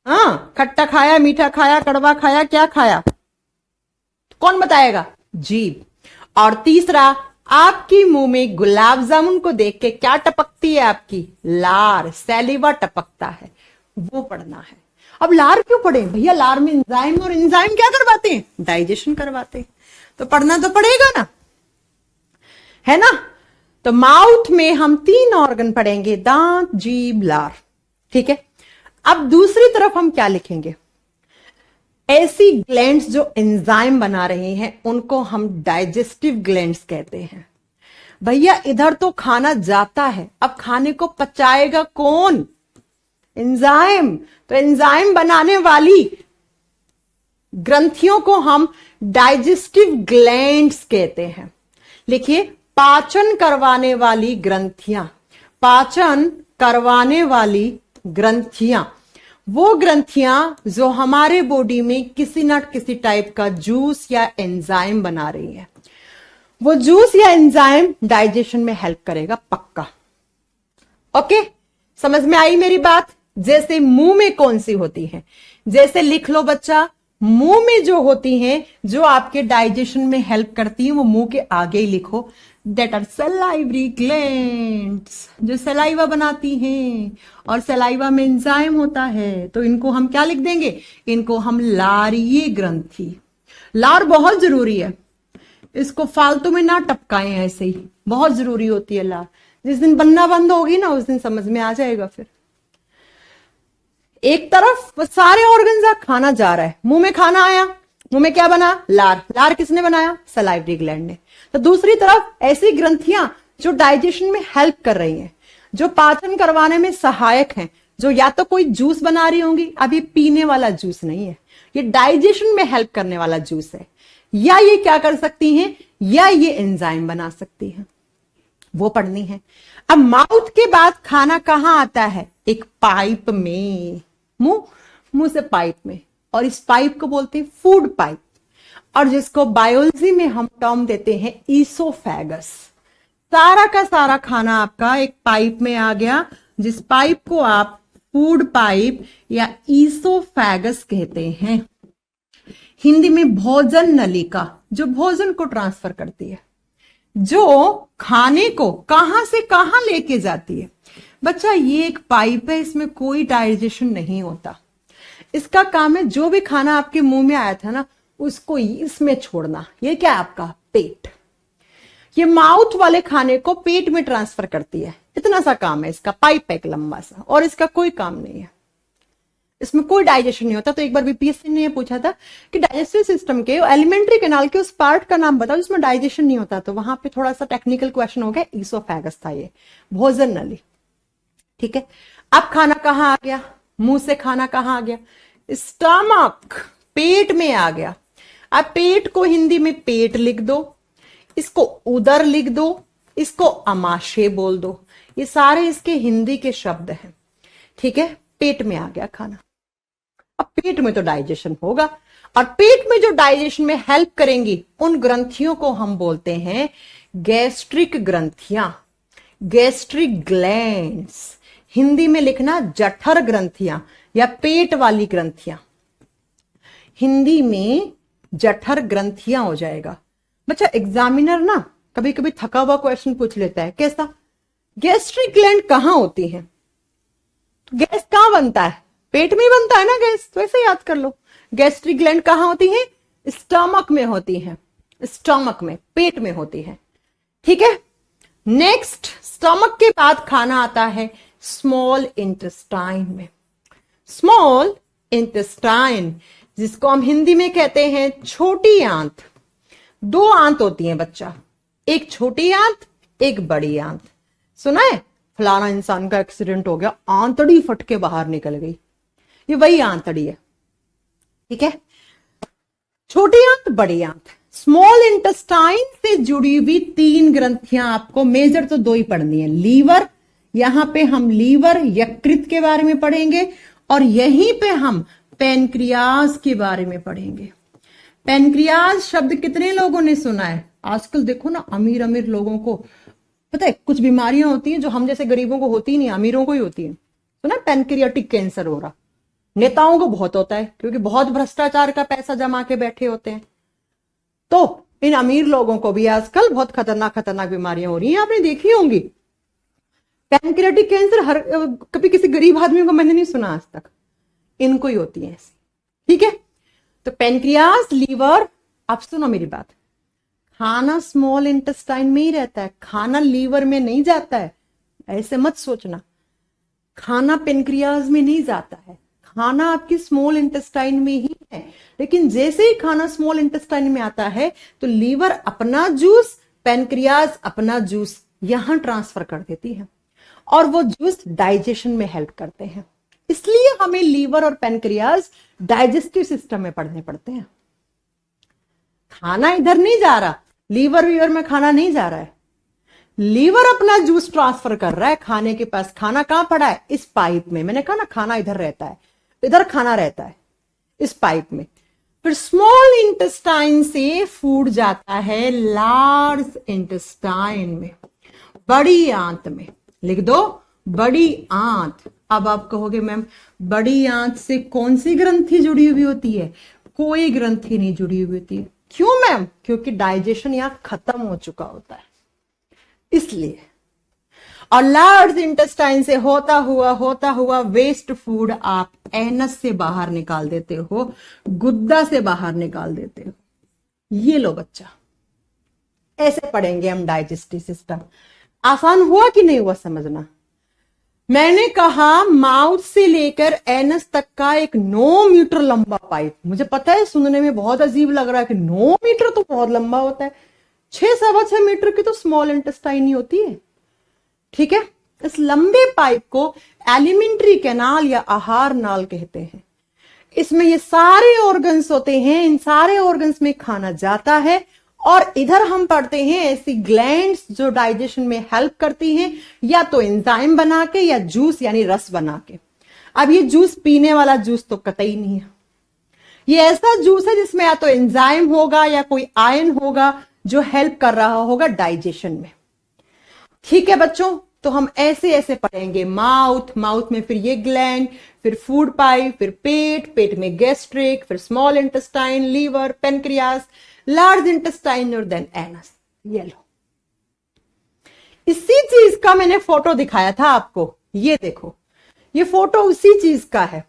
हाँ, खट्टा खाया, मीठा खाया, कड़वा खाया, क्या खाया? कौन बताएगा? जीभ। और तीसरा, आपकी मुंह में गुलाब जामुन को देख के क्या टपकती है? आपकी लार, सैलिवा टपकता है, वो पढ़ना है। अब लार क्यों पढ़े भैया? लार में एंजाइम, और एंजाइम क्या करवाते हैं? डाइजेशन करवाते हैं। तो पढ़ना तो पड़ेगा ना, है ना। तो माउथ में हम 3 ऑर्गन पढ़ेंगे, दांत, जीभ, लार। ठीक है। अब दूसरी तरफ हम क्या लिखेंगे? ऐसी ग्लैंड्स जो एंजाइम बना रही हैं उनको हम डाइजेस्टिव ग्लैंड्स कहते हैं। भैया, इधर तो खाना जाता है, अब खाने को पचाएगा कौन? एंजाइम। तो एंजाइम बनाने वाली ग्रंथियों को हम डाइजेस्टिव ग्लैंड्स कहते हैं। लिखिए, पाचन करवाने वाली ग्रंथियां, पाचन करवाने वाली ग्रंथियां, वो ग्रंथियां जो हमारे बॉडी में किसी न किसी टाइप का जूस या एंजाइम बना रही है। वो जूस या एंजाइम डाइजेशन में हेल्प करेगा पक्का। ओके, समझ में आई मेरी बात? जैसे मुंह में कौन सी होती है, जैसे लिख लो बच्चा, मुंह में जो होती हैं, जो आपके डाइजेशन में हेल्प करती हैं, वो मुंह के आगे ही लिखो, दैट आर सलाइवरी ग्लैंड्स, जो सलाइवा बनाती हैं। और सलाइवा में एंजाइम होता है, तो इनको हम क्या लिख देंगे? इनको हम लारीय ग्रंथि। लार बहुत जरूरी है, इसको फालतू में ना टपकाएं, ऐसे ही बहुत जरूरी होती है लार। जिस दिन बनना बंद होगी ना, उस दिन समझ में आ जाएगा। फिर एक तरफ सारे ऑर्गन्स खाना जा रहा है, मुंह में खाना आया, मुंह में क्या बना? लार। लार किसने बनाया? सलाइवरी ग्लैंड ने। तो दूसरी तरफ ऐसी ग्रंथियां जो डाइजेशन में हेल्प कर रही हैं, जो पाचन करवाने में सहायक हैं, जो या तो कोई जूस बना रही होंगी, अभी पीने वाला जूस नहीं है, ये डाइजेशन में हेल्प करने वाला जूस है, या ये क्या कर सकती हैं, या ये एंजाइम बना सकती हैं, वो पढ़नी है। अब माउथ के बाद खाना कहां आता है? एक पाइप में, मुंह से पाइप में, और इस पाइप को बोलते हैं फूड पाइप, और जिसको बायोलॉजी में हम टर्म देते हैं ईसोफेगस। सारा का सारा खाना आपका एक पाइप में आ गया, जिस पाइप को आप फूड पाइप या ईसोफेगस कहते हैं। हिंदी में भोजन नलिका, जो भोजन को ट्रांसफर करती है, जो खाने को कहां से कहां लेके जाती है। बच्चा, ये एक पाइप है, इसमें कोई डाइजेशन नहीं होता। इसका काम है जो भी खाना आपके मुंह में आया था ना, उसको इसमें छोड़ना। ये क्या है? आपका पेट। ये माउथ वाले खाने को पेट में ट्रांसफर करती है, इतना सा काम है इसका। पाइप एक लंबा सा, और इसका कोई काम नहीं है, इसमें कोई डाइजेशन नहीं होता। तो एक बार बीपीएससी ने पूछा था कि डाइजेस्टिव सिस्टम के एलिमेंट्री कैनाल के उस पार्ट का नाम बताओ जिसमें डाइजेशन नहीं होता, तो वहां पे थोड़ा सा टेक्निकल क्वेश्चन हो गया, ईसोफेगस था ये, भोजन नली। ठीक है, अब खाना कहां आ गया? मुंह से खाना कहां आ गया? स्टमक, पेट में आ गया। अब पेट को हिंदी में पेट लिख दो, इसको उदर लिख दो, इसको अमाशय बोल दो, ये सारे इसके हिंदी के शब्द हैं। ठीक है, पेट में आ गया खाना। अब पेट में तो डाइजेशन होगा, और पेट में जो डाइजेशन में हेल्प करेंगी उन ग्रंथियों को हम बोलते हैं गैस्ट्रिक ग्रंथियां, गैस्ट्रिक ग्लैंड्स। हिंदी में लिखना जठर ग्रंथियां या पेट वाली ग्रंथियां, हिंदी में जठर ग्रंथियां हो जाएगा। बच्चा, एग्जामिनर ना कभी कभी थका हुआ क्वेश्चन पूछ लेता है, कैसा? गैस्ट्रिक ग्लैंड कहां होती है? तो गैस कहां बनता है? पेट में ही बनता है ना गैस, तो ऐसे याद कर लो। गैस्ट्रिक ग्लैंड कहां होती है? स्टमक में होती है, स्टमक में, पेट में होती है। ठीक है, नेक्स्ट, स्टमक के बाद खाना आता है स्मॉल इंटेस्टाइन में। स्मॉल इंटेस्टाइन, जिसको हम हिंदी में कहते हैं छोटी आंत। दो आंत होती हैं बच्चा, एक छोटी आंत, एक बड़ी आंत। सुना है फलाना इंसान का एक्सीडेंट हो गया, आंतड़ी फट के बाहर निकल गई, ये वही आंतड़ी है। ठीक है, छोटी आंत, बड़ी आंत। स्मॉल इंटेस्टाइन से जुड़ी हुई तीन ग्रंथियां आपको, मेजर तो दो ही पढ़नी है। लीवर, यहां पे हम लीवर यकृत के बारे में पढ़ेंगे, और यहीं पे हम पेनक्रियाज के बारे में पढ़ेंगे। पेनक्रियाज शब्द कितने लोगों ने सुना है? आजकल देखो ना, अमीर अमीर लोगों को पता है कुछ बीमारियां होती हैं जो हम जैसे गरीबों को होती ही नहीं, अमीरों को ही होती है। सुना पेनक्रियाटिक कैंसर हो रहा, नेताओं को बहुत होता है क्योंकि बहुत भ्रष्टाचार का पैसा जमा के बैठे होते हैं। तो इन अमीर लोगों को भी आजकल बहुत खतरनाक खतरनाक बीमारियां हो रही हैं, आपने देखी होंगी। पैनक्रियाटिक कैंसर हर कभी किसी गरीब आदमी को मैंने नहीं सुना आज तक, इनको ही होती है ऐसी। ठीक है, तो पेनक्रियास, लीवर। अब सुनो मेरी बात, खाना स्मॉल इंटेस्टाइन में ही रहता है, खाना लीवर में नहीं जाता है, ऐसे मत सोचना। खाना पेनक्रियास में नहीं जाता है, खाना आपकी स्मॉल इंटेस्टाइन में ही है। लेकिन जैसे ही खाना स्मॉल इंटेस्टाइन में आता है तो लीवर अपना जूस, पेनक्रियास अपना जूस यहां ट्रांसफर कर देती है, और वो जूस डाइजेशन में हेल्प करते हैं। इसलिए हमें लीवर और पेनक्रियाज डाइजेस्टिव सिस्टम में पढ़ने पड़ते हैं। खाना इधर नहीं जा रहा, लीवर वीवर में खाना नहीं जा रहा है, लीवर अपना जूस ट्रांसफर कर रहा है खाने के पास। खाना कहां पड़ा है? इस पाइप में। मैंने कहा ना खाना इधर रहता है, इधर खाना रहता है इस पाइप में। फिर स्मॉल इंटेस्टाइन से फूड जाता है लार्ज इंटेस्टाइन में, बड़ी आंत में। लिख दो बड़ी आंत। अब आप कहोगे मैम बड़ी आंत से कौन सी ग्रंथि जुड़ी हुई होती है? कोई ग्रंथि नहीं जुड़ी हुई होती है। क्यों मैम? क्योंकि डाइजेशन यहां खत्म हो चुका होता है इसलिए। और लार्ज इंटेस्टाइन से होता हुआ वेस्ट फूड आप एनस से बाहर निकाल देते हो, गुद्दा से बाहर निकाल देते हो। ये लो बच्चा, ऐसे पढ़ेंगे हम डाइजेस्टिव सिस्टम। आसान हुआ कि नहीं हुआ समझना? मैंने कहा माउथ से लेकर एनस तक का एक 9 मीटर लंबा पाइप। मुझे पता है सुनने में बहुत अजीब लग रहा है कि 9 मीटर तो बहुत लंबा होता है। 6-6.25 मीटर की तो स्मॉल इंटेस्टाइन ही होती है। ठीक है, इस लंबे पाइप को एलिमेंट्री कैनाल या आहार नाल कहते हैं। इसमें ये सारे ऑर्गन्स होते हैं, इन सारे ऑर्गन्स में खाना जाता है। और इधर हम पढ़ते हैं ऐसी ग्लैंड्स जो डाइजेशन में हेल्प करती हैं, या तो एंजाइम बना के या जूस यानी रस बना के। अब ये जूस पीने वाला जूस तो कतई नहीं है, ये ऐसा जूस है जिसमें या तो एंजाइम होगा या कोई आयन होगा जो हेल्प कर रहा होगा डाइजेशन में। ठीक है बच्चों, तो हम ऐसे ऐसे पढ़ेंगे। माउथ में फिर ये ग्लैंड, फिर फूड पाइप, फिर पेट में गैस्ट्रिक, फिर small intestine, liver, pancreas, large intestine और देन एनस। ये लो, इसी चीज का मैंने फोटो दिखाया था आपको। ये देखो, ये फोटो उसी चीज का है।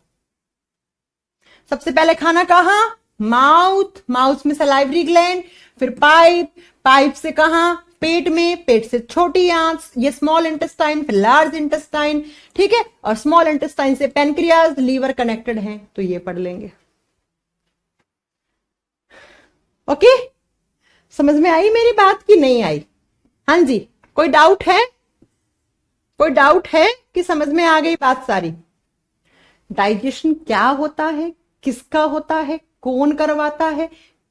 सबसे पहले खाना कहां? माउथ में सलाइवरी ग्लैंड, फिर पाइप से कहां? पेट में, पेट से छोटी आंत, ये स्मॉल इंटेस्टाइन, फिर लार्ज इंटेस्टाइन। ठीक है, और स्मॉल इंटेस्टाइन से पेनक्रियाज, लीवर कनेक्टेड हैं, तो ये पढ़ लेंगे। ओके, समझ में आई मेरी बात कि नहीं आई? हाँ जी, कोई डाउट है? कोई डाउट है कि समझ में आ गई बात सारी? डाइजेशन क्या होता है, किसका होता है, कौन करवाता है,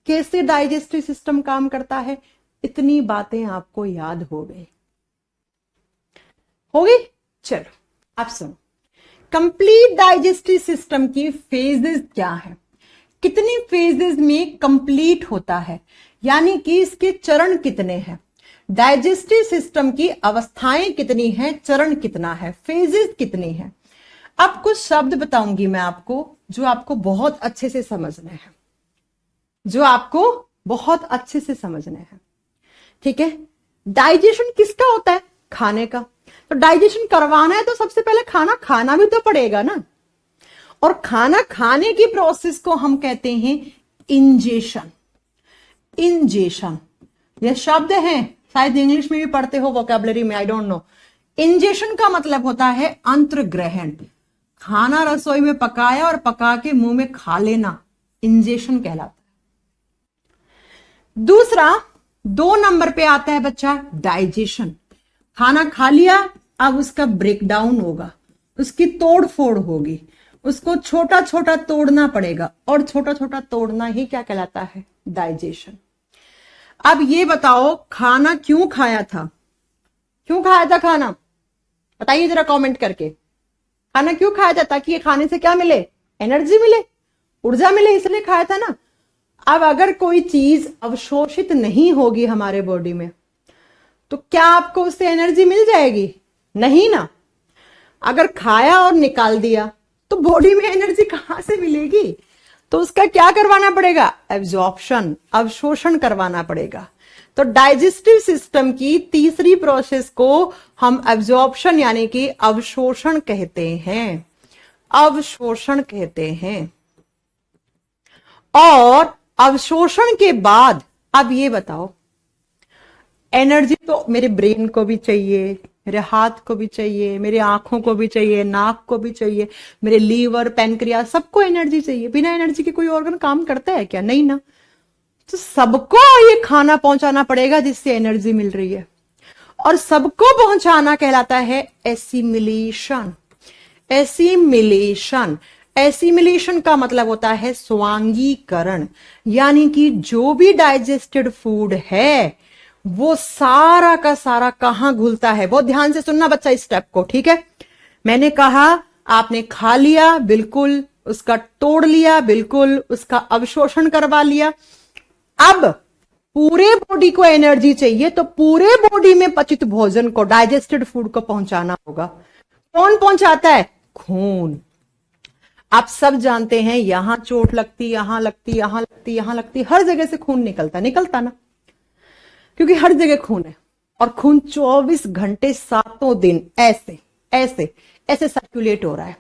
कैसे डाइजेस्टिव सिस्टम काम करता है, इतनी बातें आपको याद हो गई? हो गई? चलो अब सुनो, कंप्लीट डाइजेस्टिव सिस्टम की फेजेस क्या है, कितनी फेजेस में कंप्लीट होता है, यानी कि इसके चरण कितने हैं, डाइजेस्टिव सिस्टम की अवस्थाएं कितनी हैं, चरण कितना है, फेजेस कितनी हैं। अब कुछ शब्द बताऊंगी मैं आपको जो आपको बहुत अच्छे से समझने हैं, जो आपको बहुत अच्छे से समझने हैं। ठीक है, डाइजेशन किसका होता है? खाने का। तो डाइजेशन करवाना है तो सबसे पहले खाना खाना भी तो पड़ेगा ना। और खाना खाने की प्रोसेस को हम कहते हैं इंजेशन। इंजेशन यह शब्द है, शायद इंग्लिश में भी पढ़ते हो वोकैबुलरी में, आई डोंट नो। इंजेशन का मतलब होता है अंतर्ग्रहण। खाना रसोई में पकाया और पका के मुंह में खा लेना, इंजेशन कहलाता है। दूसरा 2 नंबर पे आता है बच्चा डाइजेशन। खाना खा लिया, अब उसका ब्रेकडाउन होगा, उसकी तोड़ फोड़ होगी, उसको छोटा छोटा तोड़ना पड़ेगा, और छोटा छोटा तोड़ना ही क्या कहलाता है? डाइजेशन। अब ये बताओ खाना क्यों खाया था? क्यों खाया था खाना? बताइए जरा कमेंट करके। खाना क्यों खाया था? ताकि ये खाने से क्या मिले? एनर्जी मिले, ऊर्जा मिले, इसलिए खाया था ना। अब अगर कोई चीज अवशोषित नहीं होगी हमारे बॉडी में तो क्या आपको उससे एनर्जी मिल जाएगी? नहीं ना। अगर खाया और निकाल दिया तो बॉडी में एनर्जी कहां से मिलेगी? तो उसका क्या करवाना पड़ेगा? एब्जॉर्प्शन, अवशोषण करवाना पड़ेगा। तो डाइजेस्टिव सिस्टम की तीसरी प्रोसेस को हम एब्जॉर्प्शन यानी कि अवशोषण कहते हैं। अवशोषण कहते हैं। और अवशोषण के बाद अब ये बताओ, एनर्जी तो मेरे ब्रेन को भी चाहिए, मेरे हाथ को भी चाहिए, मेरे आंखों को भी चाहिए, नाक को भी चाहिए, मेरे लीवर, पैनक्रियास, सबको एनर्जी चाहिए। बिना एनर्जी के कोई ऑर्गन काम करता है क्या? नहीं ना। तो सबको ये खाना पहुंचाना पड़ेगा जिससे एनर्जी मिल रही है, और सबको पहुंचाना कहलाता है एसिमिलेशन। एसिमिलेशन। एसिमिलेशन का मतलब होता है स्वांगीकरण, यानी कि जो भी डाइजेस्टेड फूड है वो सारा का सारा कहां घुलता है। बहुत ध्यान से सुनना बच्चा इस स्टेप को, ठीक है। मैंने कहा आपने खा लिया, बिल्कुल, उसका तोड़ लिया, बिल्कुल, उसका अवशोषण करवा लिया। अब पूरे बॉडी को एनर्जी चाहिए, तो पूरे बॉडी में पचित भोजन को, डाइजेस्टेड फूड को पहुंचाना होगा। कौन पहुंचाता है? खून। आप सब जानते हैं यहां चोट लगती, यहां लगती, यहां लगती, यहां लगती, हर जगह से खून निकलता ना, क्योंकि हर जगह खून है। और खून 24 घंटे 7 दिन ऐसे ऐसे ऐसे सर्कुलेट हो रहा है।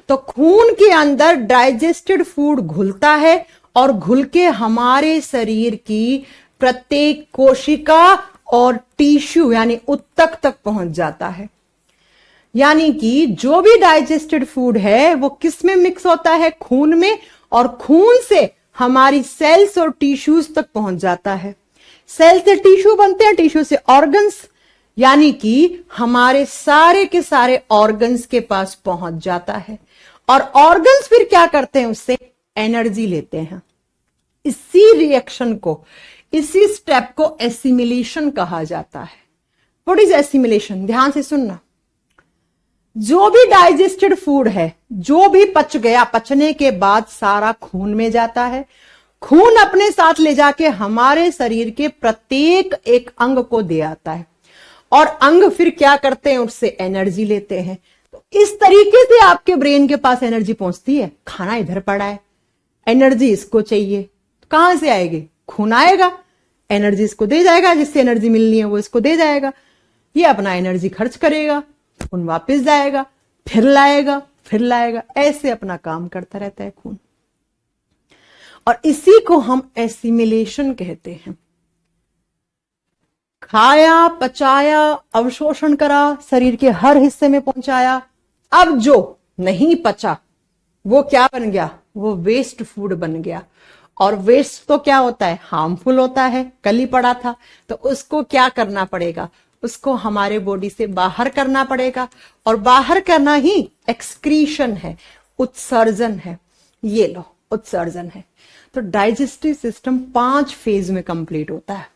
तो खून के अंदर डाइजेस्टेड फूड घुलता है और घुल के हमारे शरीर की प्रत्येक कोशिका और टिश्यू यानी ऊतक तक पहुंच जाता है। यानी कि जो भी डाइजेस्टेड फूड है वो किस में मिक्स होता है? खून में, और खून से हमारी सेल्स और टिश्यूज तक पहुंच जाता है। सेल से टिश्यू बनते हैं, टिश्यू से ऑर्गन्स, यानी कि हमारे सारे के सारे ऑर्गन्स के पास पहुंच जाता है। और ऑर्गन्स फिर क्या करते हैं? उससे एनर्जी लेते हैं। इसी रिएक्शन को, इसी स्टेप को एसिमिलेशन कहा जाता है। What is assimilation? ध्यान से सुनना। जो भी डाइजेस्टेड फूड है, जो भी पच गया, पचने के बाद सारा खून में जाता है। खून अपने साथ ले जाके हमारे शरीर के प्रत्येक एक अंग को दे आता है, और अंग फिर क्या करते हैं? उससे एनर्जी लेते हैं। तो इस तरीके से आपके ब्रेन के पास एनर्जी पहुंचती है। खाना इधर पड़ा है, एनर्जी इसको चाहिए, तो कहां से आएगी? खून आएगा, एनर्जी इसको दे जाएगा, जिससे एनर्जी मिलनी है वो इसको दे जाएगा। ये अपना एनर्जी खर्च करेगा, खून वापस जाएगा, फिर लाएगा, फिर लाएगा, ऐसे अपना काम करता रहता है खून। और इसी को हम एसिमिलेशन कहते हैं। खाया, पचाया, अवशोषण करा, शरीर के हर हिस्से में पहुंचाया। अब जो नहीं पचा वो क्या बन गया? वो वेस्ट फूड बन गया। और वेस्ट तो क्या होता है? हार्मफुल होता है, कल ही पड़ा था। तो उसको क्या करना पड़ेगा? उसको हमारे बॉडी से बाहर करना पड़ेगा, और बाहर करना ही एक्सक्रीशन है, उत्सर्जन है। ये लो, उत्सर्जन है। तो डाइजेस्टिव सिस्टम 5 फेज में कंप्लीट होता है,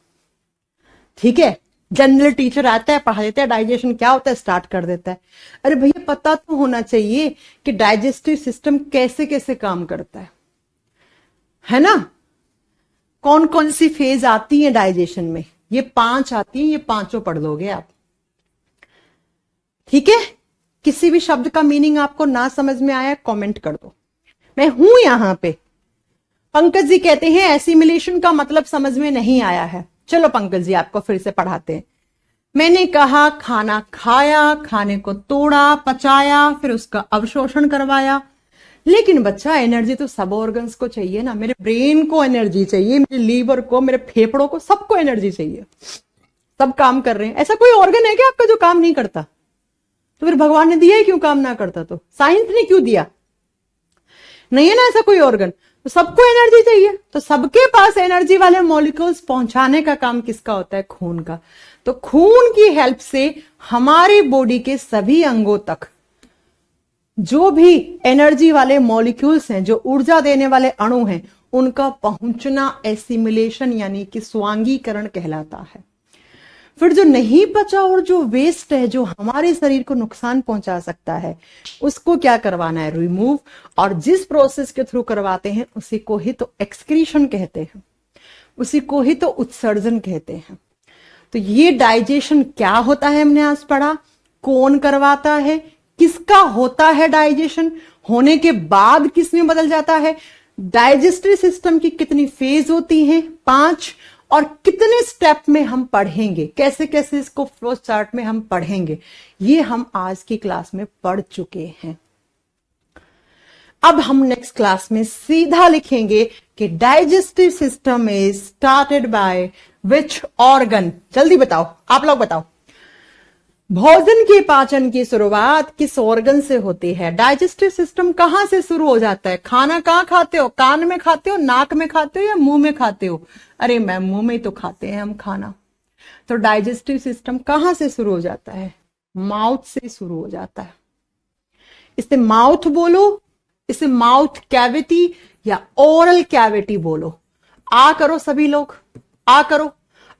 ठीक है। जनरल टीचर आता है, पढ़ा देता है डाइजेशन क्या होता है, स्टार्ट कर देता है। अरे भैया पता तो होना चाहिए कि डाइजेस्टिव सिस्टम कैसे कैसे काम करता है ना। कौन कौन सी फेज आती है डाइजेशन में? ये 5 आती है, ये 5 पढ़ लोगे आप, ठीक है। किसी भी शब्द का मीनिंग आपको ना समझ में आया कमेंट कर दो, मैं हूं यहां पे। पंकज जी कहते हैं एसिमिलेशन का मतलब समझ में नहीं आया है। चलो पंकज जी आपको फिर से पढ़ाते हैं। मैंने कहा खाना खाया, खाने को तोड़ा, पचाया, फिर उसका अवशोषण करवाया। लेकिन बच्चा एनर्जी तो सब ऑर्गन्स को चाहिए ना। मेरे ब्रेन को एनर्जी चाहिए, मेरे लीवर को, मेरे फेफड़ों को, सबको एनर्जी चाहिए। सब काम कर रहे हैं। ऐसा कोई ऑर्गन है क्या आपका जो काम नहीं करता? तो फिर भगवान ने दिया ही क्यों काम ना करता? तो साइंस ने क्यों दिया? नहीं है ना ऐसा कोई ऑर्गन। तो सबको एनर्जी चाहिए, तो सबके पास एनर्जी वाले मॉलिक्यूल्स पहुंचाने का काम किसका होता है? खून का। तो खून की हेल्प से हमारे बॉडी के सभी अंगों तक जो भी एनर्जी वाले मॉलिक्यूल्स हैं, जो ऊर्जा देने वाले अणु हैं, उनका पहुंचना एसिमिलेशन यानी कि स्वांगीकरण कहलाता है। फिर जो नहीं पचा और जो वेस्ट है, जो हमारे शरीर को नुकसान पहुंचा सकता है, उसको क्या करवाना है? रिमूव। और जिस प्रोसेस के थ्रू करवाते हैं उसी को ही तो एक्सक्रीशन कहते हैं, उसी को ही तो उत्सर्जन कहते हैं। तो ये डाइजेशन क्या होता है हमने आज पढ़ा, कौन करवाता है, किसका होता है डाइजेशन, होने के बाद किस में बदल जाता है, डाइजेस्टिव सिस्टम की कितनी फेज होती हैं? 5। और कितने स्टेप में हम पढ़ेंगे, कैसे कैसे इसको फ्लो चार्ट में हम पढ़ेंगे, ये हम आज की क्लास में पढ़ चुके हैं। अब हम नेक्स्ट क्लास में सीधा लिखेंगे कि digestive system is started by which organ. जल्दी बताओ, आप लोग बताओ, भोजन के पाचन की शुरुआत किस ऑर्गन से होती है? डाइजेस्टिव सिस्टम कहां से शुरू हो जाता है? खाना कहां खाते हो? कान में खाते हो, नाक में खाते हो, या मुंह में खाते हो? अरे मैम मुंह में तो खाते हैं हम खाना। तो डाइजेस्टिव सिस्टम कहां से शुरू हो जाता है? माउथ से शुरू हो जाता है। इसे माउथ बोलो, इसे माउथ कैविटी या ओरल कैविटी बोलो। आ करो सभी लोग, आ करो।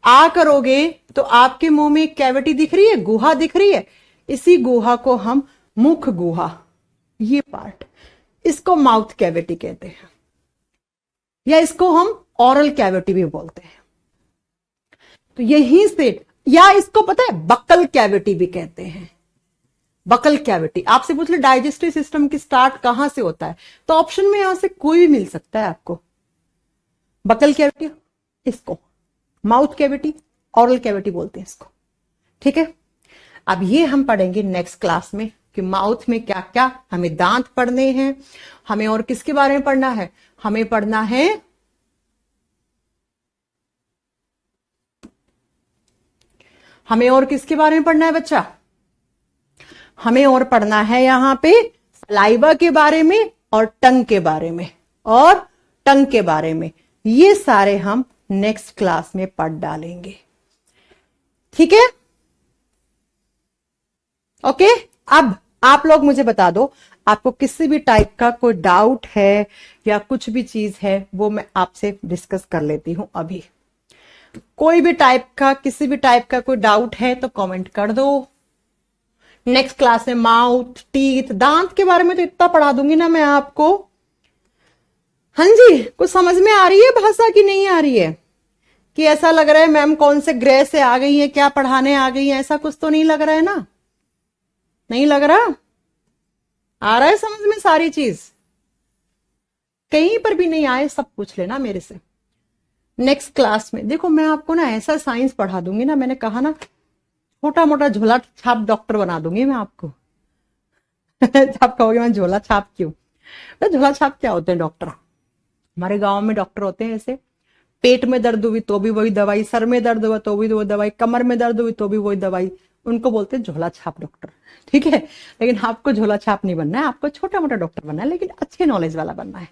आ करोगे तो आपके मुंह में एक कैविटी दिख रही है, गुहा दिख रही है, इसी गुहा को हम मुख गुहा, ये पार्ट, इसको माउथ कैविटी कहते हैं, या इसको हम ओरल कैविटी भी बोलते हैं। तो यहीं से, या इसको पता है बक्कल कैविटी भी कहते हैं। बकल कैविटी, आपसे पूछ ले डाइजेस्टिव सिस्टम की स्टार्ट कहां से होता है, तो ऑप्शन में यहां से कोई भी मिल सकता है आपको। बकल कैविटी, इसको माउथ कैविटी, ओरल कैविटी बोलते हैं इसको। ठीक है, अब ये हम पढ़ेंगे नेक्स्ट क्लास में कि माउथ में क्या क्या, हमें दांत पढ़ने हैं, हमें और किसके बारे में पढ़ना है, हमें पढ़ना है हमें और किसके बारे में पढ़ना है बच्चा, हमें और पढ़ना है यहां पे सलाइवा के बारे में और टंग के बारे में, और टंग के बारे में, ये सारे हम नेक्स्ट क्लास में पढ़ डालेंगे। ठीक है, ओके। अब आप लोग मुझे बता दो, आपको किसी भी टाइप का कोई डाउट है या कुछ भी चीज है वो मैं आपसे डिस्कस कर लेती हूं अभी। कोई भी टाइप का, किसी भी टाइप का कोई डाउट है तो कमेंट कर दो। नेक्स्ट क्लास में माउथ, टीथ, दांत के बारे में तो इतना पढ़ा दूंगी ना मैं आपको। हाँ जी, कुछ समझ में आ रही है भाषा की नहीं आ रही है, कि ऐसा लग रहा है मैम कौन से ग्रह से आ गई है, क्या पढ़ाने आ गई है, ऐसा कुछ तो नहीं लग रहा है ना, नहीं लग रहा, आ रहा है समझ में सारी चीज। कहीं पर भी नहीं आए सब पूछ लेना मेरे से। नेक्स्ट क्लास में देखो मैं आपको ना ऐसा साइंस पढ़ा दूंगी ना, मैंने कहा ना छोटा मोटा झोला छाप डॉक्टर बना दूंगी मैं आपको। आप कहोगे मैं झोला छाप क्यों, तो झोला छाप क्या होते हैं डॉक्टर, हमारे गांव में डॉक्टर होते हैं ऐसे, पेट में दर्द हुई तो भी वही दवाई, सर में दर्द हुआ तो भी वही दवाई, कमर में दर्द हुई तो भी वही दवाई, उनको बोलते हैं झोला छाप डॉक्टर। ठीक है, लेकिन आपको झोला छाप नहीं बनना है, आपको छोटा मोटा डॉक्टर बनना है, लेकिन अच्छे नॉलेज वाला बनना है।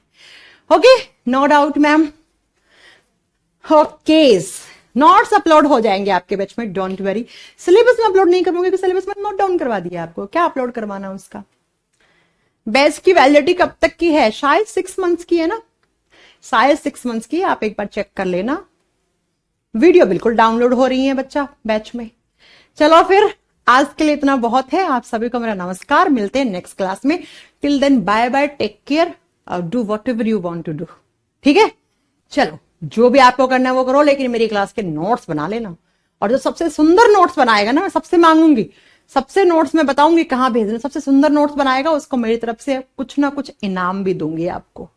Okay, no doubt ma'am. Okay, notes upload हो जाएंगे आपके बैच में, डोंट वरी। सिलेबस में अपलोड नहीं करूंगी, सिलेबस में नोट डाउन करवा दिया आपको, क्या अपलोड करवाना उसका। बैच की वैलिडिटी कब तक की है, शायद 6 मंथ्स की है ना, शायद 6 मंथ्स की, आप एक बार चेक कर लेना। वीडियो बिल्कुल डाउनलोड हो रही है बच्चा बैच में। चलो फिर आज के लिए इतना बहुत है, आप सभी को मेरा नमस्कार, मिलते हैं नेक्स्ट क्लास में। Till then bye bye, take care, do whatever you want to do. ठीक है, चलो जो भी आपको करना है वो करो, लेकिन मेरी क्लास के नोट्स बना लेना, और जो सबसे सुंदर नोट्स बनाएगा ना मैं सबसे मांगूंगी, सबसे नोट्स मैं बताऊंगी कहां भेजना, सबसे सुंदर नोट्स बनाएगा उसको मेरी तरफ से कुछ ना कुछ इनाम भी दूंगी आपको।